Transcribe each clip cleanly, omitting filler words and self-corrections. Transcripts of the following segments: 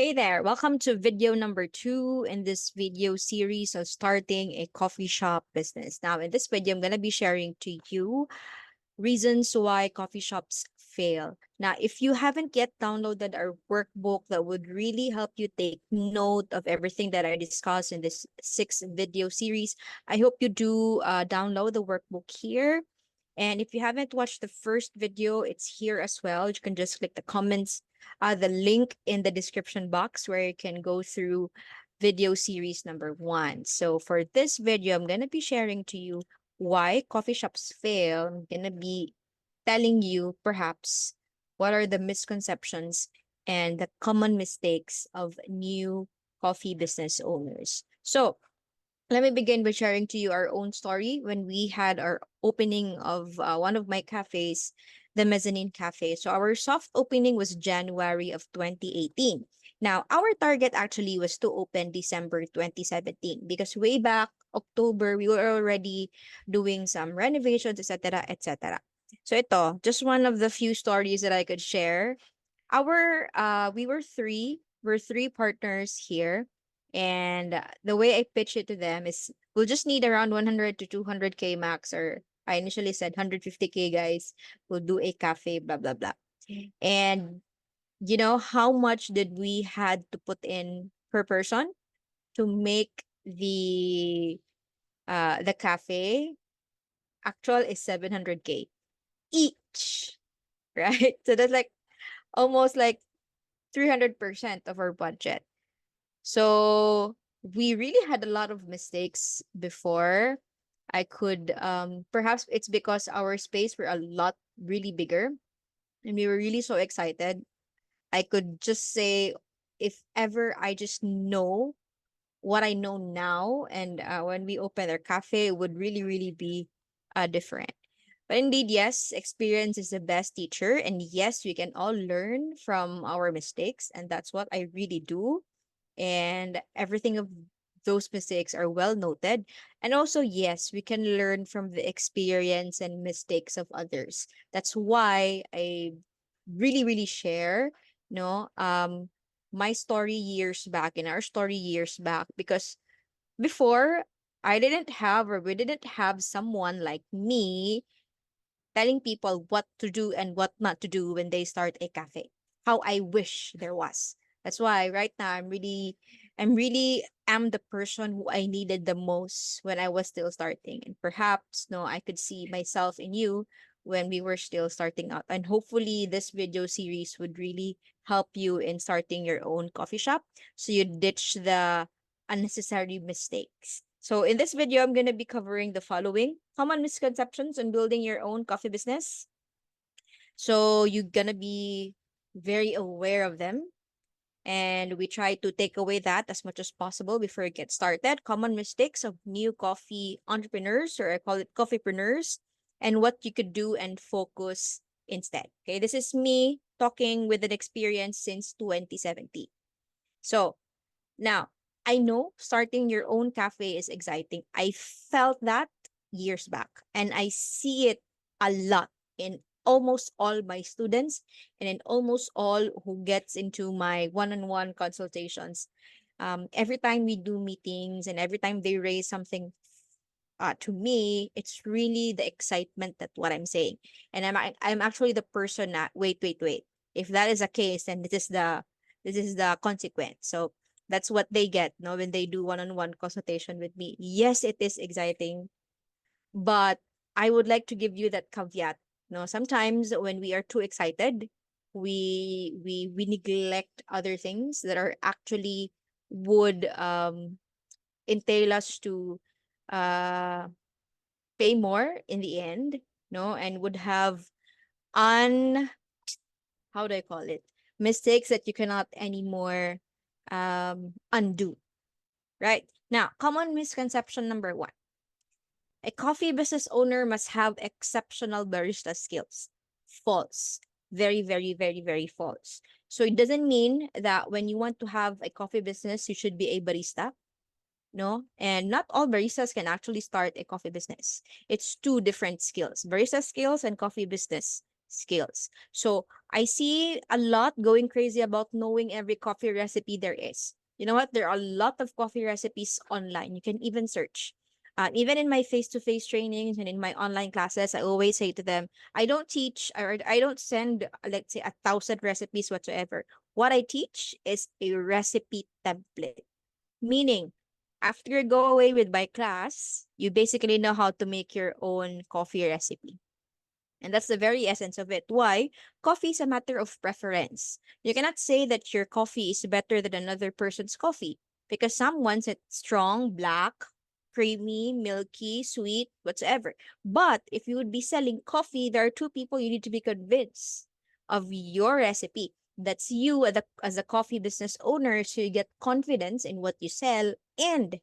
Hey there, welcome to video number 2 in this video series of starting a coffee shop business. Now, in this video, I'm going to be sharing to you reasons why coffee shops fail. Now, if you haven't yet downloaded our workbook that would really help you take note of everything that I discussed in this 6 video series, I hope you do download the workbook here. And if you haven't watched the first video, it's here as well. You can just click the comments, the link in the description box where you can go through video series number 1. So for this video, I'm going to be sharing to you why coffee shops fail. I'm going to be telling you perhaps what are the misconceptions and the common mistakes of new coffee business owners. So let me begin by sharing to you our own story when we had our opening of one of my cafes, the Mezzanine Cafe. So our soft opening was January of 2018. Now, our target actually was to open December 2017 because way back October, we were already doing some renovations, etc., etc. So ito, just one of the few stories that I could share. We're three partners here, and the way I pitch it to them is we'll just need around 100 to 200K max, or I initially said 150K, guys. We'll do a cafe, blah, blah, blah. And you know how much did we had to put in per person to make the cafe? Actual is 700K each, right? So that's like almost like 300% of our budget. So we really had a lot of mistakes before. I could perhaps it's because our space were a lot really bigger and we were really so excited. I could just say if ever I just know what I know now, and when we open our cafe, it would really be different. But indeed, yes, experience is the best teacher, and yes, we can all learn from our mistakes, and that's what I really do. And everything of those mistakes are well noted. And also, yes, we can learn from the experience and mistakes of others. That's why I really share, no, my story years back and our story years back, because before I didn't have, or we didn't have someone like me telling people what to do and what not to do when they start a cafe. How I wish there was. That's why right now I'm really am the person who I needed the most when I was still starting. And perhaps no, I could see myself in you when we were still starting out. And hopefully this video series would really help you in starting your own coffee shop so you ditch the unnecessary mistakes. So in this video, I'm going to be covering the following common misconceptions on building your own coffee business. So you're going to be very aware of them. And we try to take away that as much as possible before we get started. Common mistakes of new coffee entrepreneurs, or I call it coffeepreneurs, and what you could do and focus instead. Okay, this is me talking with an experience since 2017. So now, I know starting your own cafe is exciting. I felt that years back, and I see it a lot in almost all my students and in almost all who gets into my one-on-one consultations. Every time we do meetings and every time they raise something to me, it's really the excitement that what I'm saying. And I'm actually the person that wait. If that is the case, then this is the consequence. So that's what they get, no, when they do one-on-one consultation with me. Yes, it is exciting, but I would like to give you that caveat. No, sometimes when we are too excited, we neglect other things that are actually would entail us to uh pay more in the end, no, and would have un how do I call it? Mistakes that you cannot anymore undo. Right? Now, common misconception number 1. A coffee business owner must have exceptional barista skills. False. Very false. So it doesn't mean that when you want to have a coffee business, you should be a barista. No, and not all baristas can actually start a coffee business. It's two different skills, barista skills and coffee business skills. So I see a lot going crazy about knowing every coffee recipe there is. You know what? There are a lot of coffee recipes online. You can even search. Even in my face-to-face trainings and in my online classes, I always say to them, I don't teach or I don't send, let's say, 1,000 recipes whatsoever. What I teach is a recipe template, meaning after you go away with my class, you basically know how to make your own coffee recipe. And that's the very essence of it. Why? Coffee is a matter of preference. You cannot say that your coffee is better than another person's coffee because some wants it strong, black, creamy, milky, sweet, whatsoever. But if you would be selling coffee, there are two people you need to be convinced of your recipe. That's you as a coffee business owner, so you get confidence in what you sell and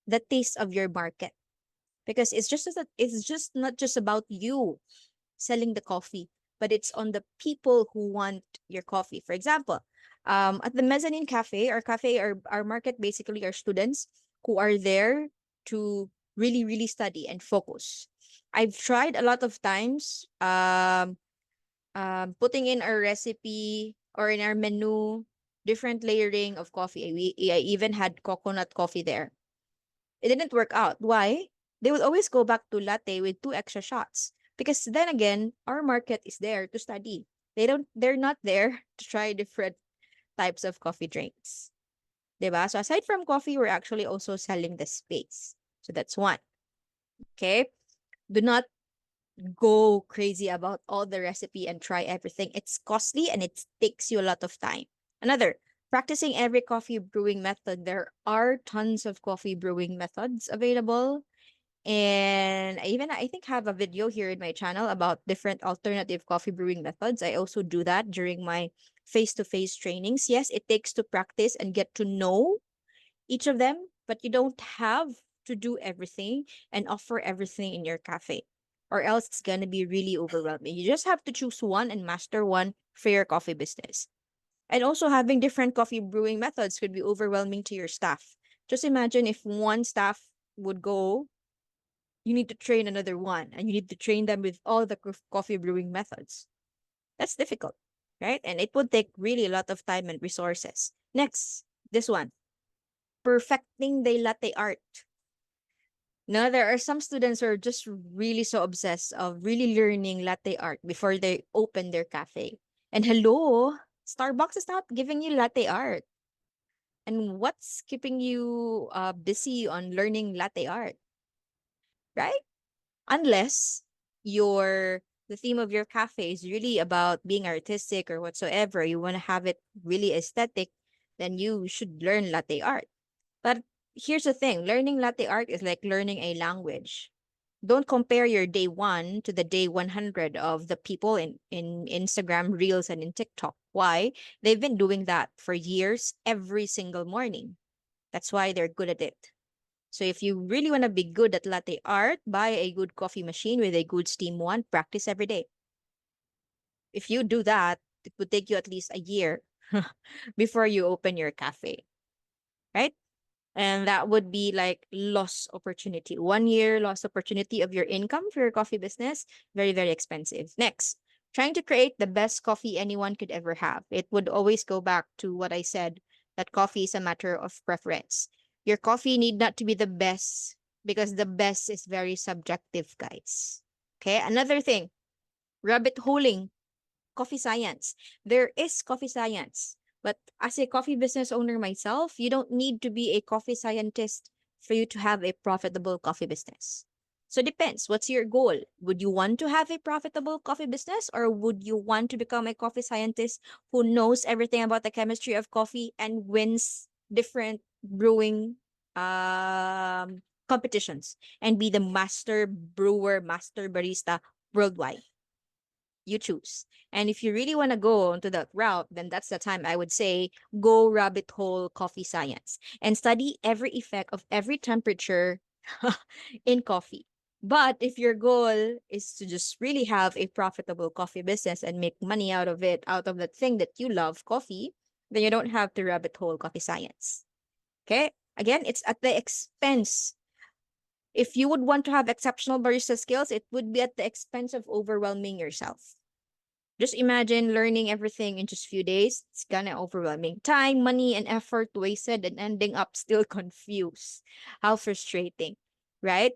the taste of your market. Because it's just not just about you selling the coffee, but it's on the people who want your coffee. For example, at the mezzanine cafe, our market basically are students who are there to really, really study and focus. I've tried a lot of times putting in our recipe or in our menu different layering of coffee. I even had coconut coffee there. It didn't work out. Why? They would always go back to latte with two extra shots. Because then again, our market is there to study. They're not there to try different types of coffee drinks. Diba? So aside from coffee, we're actually also selling the space. So that's one. Okay? Do not go crazy about all the recipe and try everything. It's costly and it takes you a lot of time. Another, practicing every coffee brewing method. There are tons of coffee brewing methods available. And I think have a video here in my channel about different alternative coffee brewing methods. I also do that during my face-to-face trainings. Yes, it takes to practice and get to know each of them, but you don't have to do everything and offer everything in your cafe, or else it's going to be really overwhelming. You just have to choose one and master one for your coffee business. And also, having different coffee brewing methods could be overwhelming to your staff. Just imagine if one staff would go, you need to train another one, and you need to train them with all the coffee brewing methods. That's difficult, right? And it would take really a lot of time and resources. Next, this one, perfecting the latte art. Now, there are some students who are just really so obsessed of really learning latte art before they open their cafe. And hello, Starbucks is not giving you latte art. And what's keeping you busy on learning latte art, right? Unless your the theme of your cafe is really about being artistic or whatsoever, you want to have it really aesthetic, then you should learn latte art. But here's the thing, learning latte art is like learning a language. Don't compare your day one to the day 100 of the people in Instagram Reels and in TikTok. Why? They've been doing that for years, every single morning. That's why they're good at it. So if you really want to be good at latte art, buy a good coffee machine with a good steam one, practice every day. If you do that, it would take you at least a year before you open your cafe, right? And that would be like lost opportunity. 1 year lost opportunity of your income for your coffee business. Very, very expensive. Next, trying to create the best coffee anyone could ever have. It would always go back to what I said, that coffee is a matter of preference. Your coffee need not to be the best because the best is very subjective, guys. Okay, another thing, rabbit holing coffee science. There is coffee science, but as a coffee business owner myself, you don't need to be a coffee scientist for you to have a profitable coffee business. So it depends. What's your goal? Would you want to have a profitable coffee business, or would you want to become a coffee scientist who knows everything about the chemistry of coffee and wins different brewing competitions and be the master brewer, master barista worldwide? You choose. And if you really want to go into that route, then that's the time I would say go rabbit hole coffee science and study every effect of every temperature in coffee. But if your goal is to just really have a profitable coffee business and make money out of it, out of that thing that you love, coffee, then you don't have to rabbit hole coffee science. Okay? Again, it's at the expense. If you would want to have exceptional barista skills, it would be at the expense of overwhelming yourself. Just imagine learning everything in just few days. It's kind of overwhelming. Time, money, and effort wasted and ending up still confused. How frustrating, right?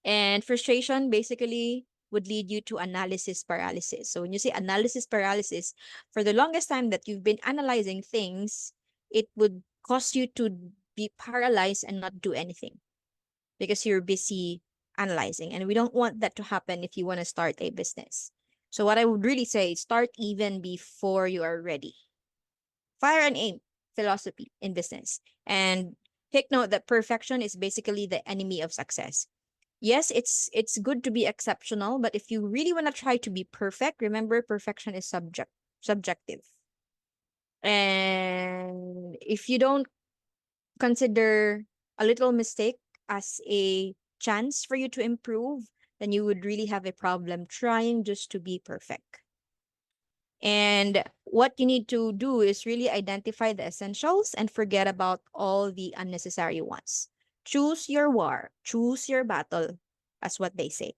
And frustration basically would lead you to analysis paralysis. So when you say analysis paralysis, for the longest time that you've been analyzing things, it would cause you to be paralyzed and not do anything because you're busy analyzing. And we don't want that to happen if you want to start a business. So what I would really say, start even before you are ready. Fire and aim philosophy in business. And take note that perfection is basically the enemy of success. Yes, it's good to be exceptional, but if you really want to try to be perfect, remember perfection is subjective. And if you don't consider a little mistake as a chance for you to improve, then you would really have a problem trying just to be perfect. And what you need to do is really identify the essentials and forget about all the unnecessary ones. Choose your war, choose your battle, as what they say,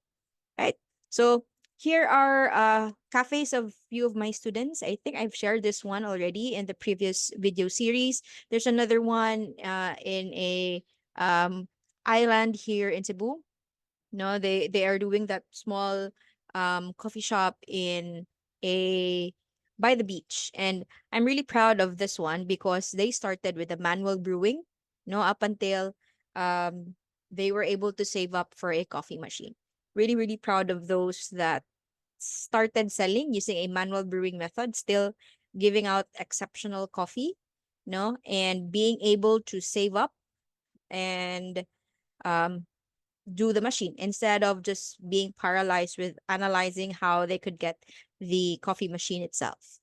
right? So here are cafes of few of my students. I think I've shared this one already in the previous video series. There's another one in a um, island here in Cebu. No, they are doing that small coffee shop in a by the beach. And I'm really proud of this one because they started with a manual brewing, no, up until um they were able to save up for a coffee machine. Really, really proud of those that started selling using a manual brewing method, still giving out exceptional coffee, no, and being able to save up and um do the machine instead of just being paralyzed with analyzing how they could get the coffee machine itself.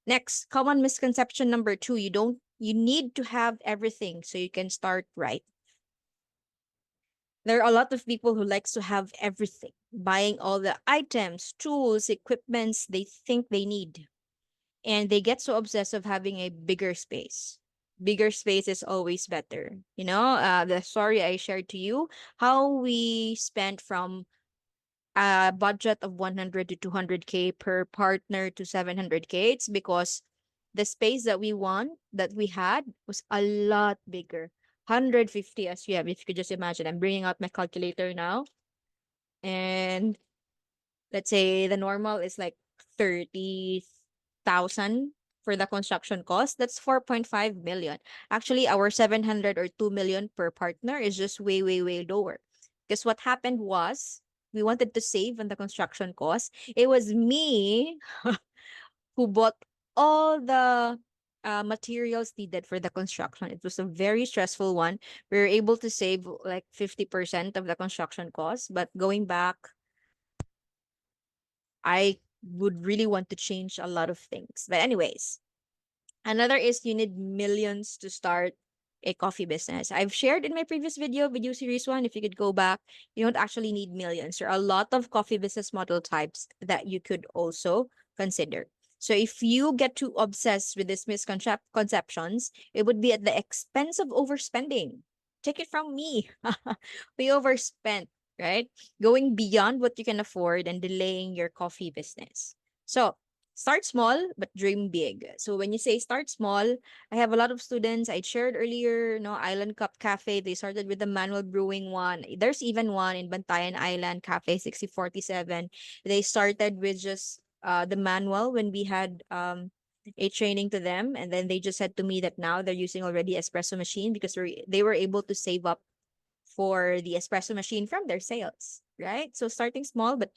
Next, common misconception number 2, you need to have everything so you can start right. There are a lot of people who likes to have everything, buying all the items, tools, equipments they think they need. And they get so obsessed of having a bigger space. Bigger space is always better. The story I shared to you, how we spent from a budget of 100 to 200K per partner to 700K. It's because the space that we had was a lot bigger. 150 as you have, if you could just imagine. I'm bringing out my calculator now. And let's say the normal is like 30,000 for the construction cost. That's 4.5 million. Actually, our 700 or 2 million per partner is just way, way, way lower. Because what happened was we wanted to save on the construction cost. It was me who bought all the materials needed for the construction. It was a very stressful one. We were able to save like 50% of the construction cost. But going back, I would really want to change a lot of things. But anyways, another is you need millions to start a coffee business. I've shared in my previous video series 1, if you could go back, you don't actually need millions. There are a lot of coffee business model types that you could also consider. So if you get too obsessed with these misconceptions, it would be at the expense of overspending. Take it from me. We overspent, right? Going beyond what you can afford and delaying your coffee business. So start small, but dream big. So when you say start small, I have a lot of students I shared earlier, Island Cup Cafe. They started with the manual brewing one. There's even one in Bantayan Island Cafe 6047. They started with just the manual when we had a training to them, and then they just said to me that now they're using already espresso machine because they were able to save up for the espresso machine from their sales, right? So starting small, but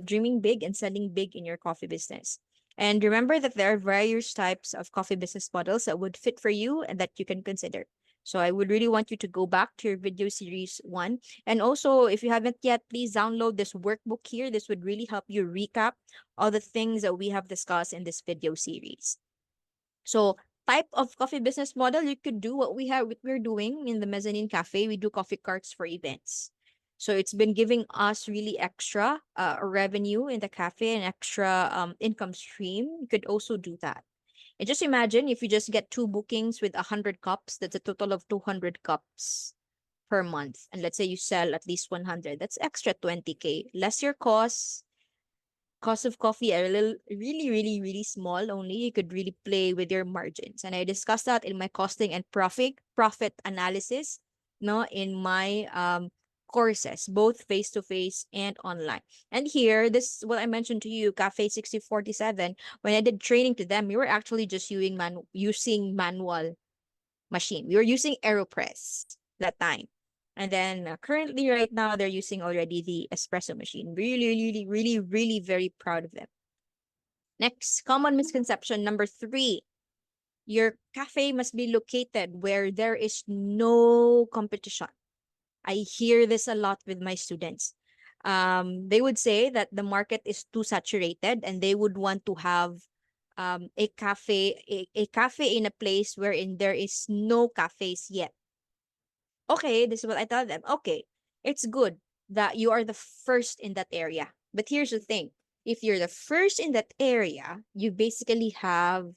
dreaming big and selling big in your coffee business. And remember that there are various types of coffee business models that would fit for you and that you can consider. So I would really want you to go back to your video series 1. And also, if you haven't yet, please download this workbook here. This would really help you recap all the things that we have discussed in this video series. So type of coffee business model, you could do what we're doing in the Mezzanine Cafe. We do coffee carts for events. So it's been giving us really extra revenue in the cafe and extra income stream. You could also do that. And just imagine if you just get 2 bookings with 100 cups, that's a total of 200 cups per month. And let's say you sell at least 100, that's extra 20K, less your costs, cost of coffee are really small only, you could really play with your margins. And I discussed that in my costing and profit analysis, no, in my courses, both face to face and online. And here, this is what I mentioned to you, Cafe 6047. When I did training to them, we were actually just using manual machine. We were using AeroPress that time. And then currently, right now, they're using already the espresso machine. Really very proud of them. Next, common misconception number 3. Your cafe must be located where there is no competition. I hear this a lot with my students. They would say that the market is too saturated and they would want to have a cafe in a place wherein there is no cafes yet. Okay, this is what I tell them. Okay, it's good that you are the first in that area. But here's the thing. If you're the first in that area, you basically have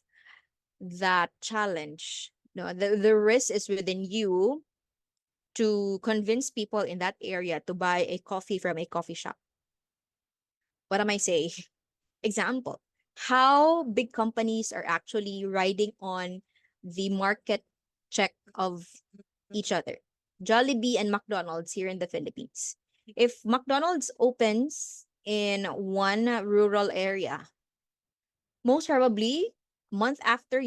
that challenge. No, the risk is within you to convince people in that area to buy a coffee from a coffee shop. What am I saying? Example, how big companies are actually riding on the market check of each other. Jollibee and McDonald's here in the Philippines. If McDonald's opens in one rural area, most probably month after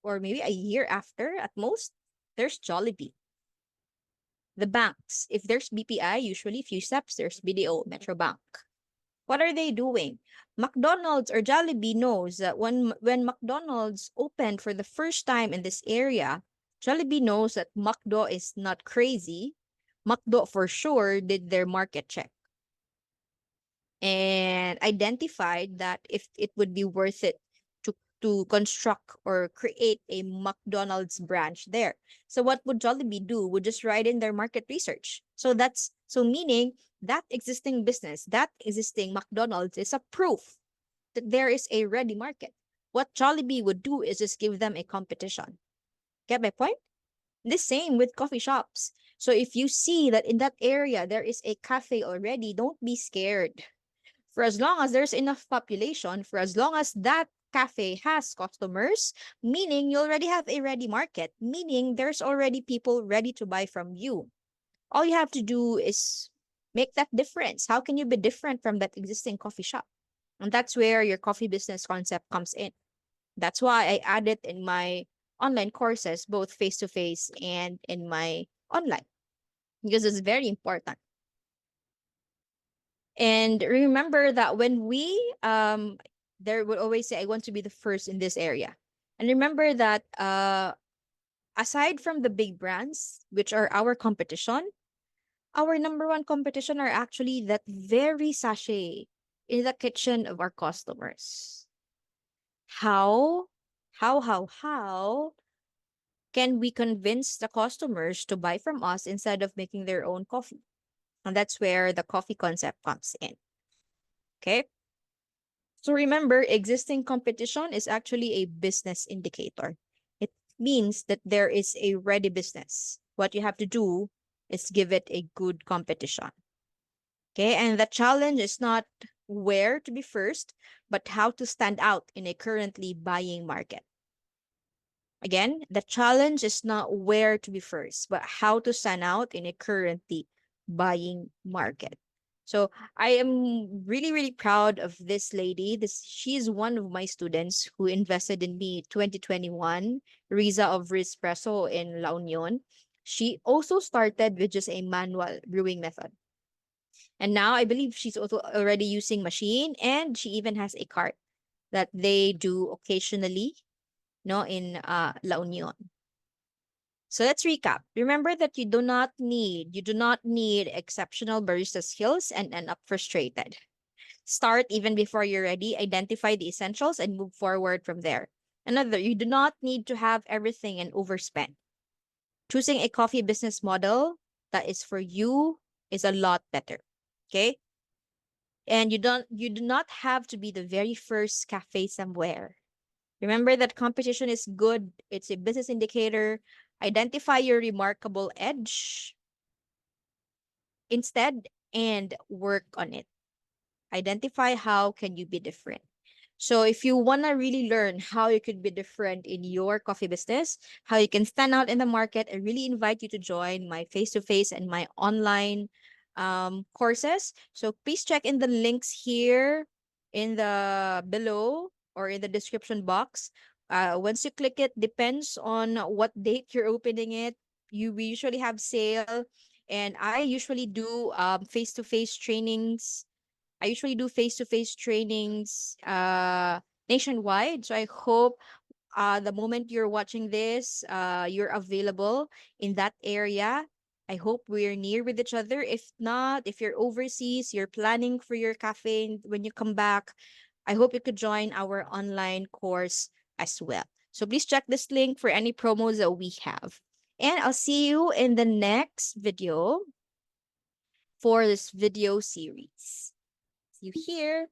or maybe a year after at most, there's Jollibee. The banks, if there's BPI, usually few steps, there's BDO, Metrobank. What are they doing? McDonald's or Jollibee knows that when McDonald's opened for the first time in this area, Jollibee knows that McDo is not crazy. McDo for sure did their market check and identified that if it would be worth it to construct or create a McDonald's branch there. So what would Jollibee do? Would just write in their market research. So meaning that existing business, that existing McDonald's is a proof that there is a ready market. What Jollibee would do is just give them a competition. Get my point? The same with coffee shops. So if you see that in that area there is a cafe already, don't be scared. For as long as there's enough population, for as long as that cafe has customers, meaning you already have a ready market, meaning there's already people ready to buy from you. All you have to do is make that difference. How can you be different from that existing coffee shop? And that's where your coffee business concept comes in. That's why I add it in my online courses, both face to face and in my online, because it's very important. And remember that when we there would always say I want to be the first in this area. And remember that aside from the big brands, which are our competition, our number one competition are actually that very sachet in the kitchen of our customers. How how can we convince the customers to buy from us instead of making their own coffee? And that's where the coffee concept comes in. Okay. So remember, existing competition is actually a business indicator. It means that there is a ready business. What you have to do is give it a good competition. Okay. And the challenge is not where to be first, but how to stand out in a currently buying market. Again, the challenge is not where to be first, but how to stand out in a currently buying market. So I am really proud of this lady. She is one of my students who invested in me 2021, Riza of Rispresso in La Union. She also started with just a manual brewing method. And now I believe she's also already using machine, and she even has a cart that they do occasionally, no, in La Union. So let's recap. Remember that you do not need exceptional barista skills and end up frustrated. Start even before you're ready, identify the essentials and move forward from there. Another, you do not need to have everything and overspend. Choosing a coffee business model that is for you is a lot better. Okay? And you do not have to be the very first cafe somewhere. Remember that competition is good. It's a business indicator. Identify your remarkable edge instead and work on it. Identify how can you be different. So if you want to really learn how you could be different in your coffee business, how you can stand out in the market, I really invite you to join my face-to-face and my online courses. So please check in the links here in the below or in the description box. Once you click it, depends on what date you're opening it. We usually have sale, and I usually do face-to-face trainings. I usually do face-to-face trainings nationwide. So I hope the moment you're watching this, you're available in that area. I hope we're near with each other. If not, if you're overseas, you're planning for your cafe when you come back, I hope you could join our online course as well. So please check this link for any promos that we have. And I'll see you in the next video for this video series. See you here.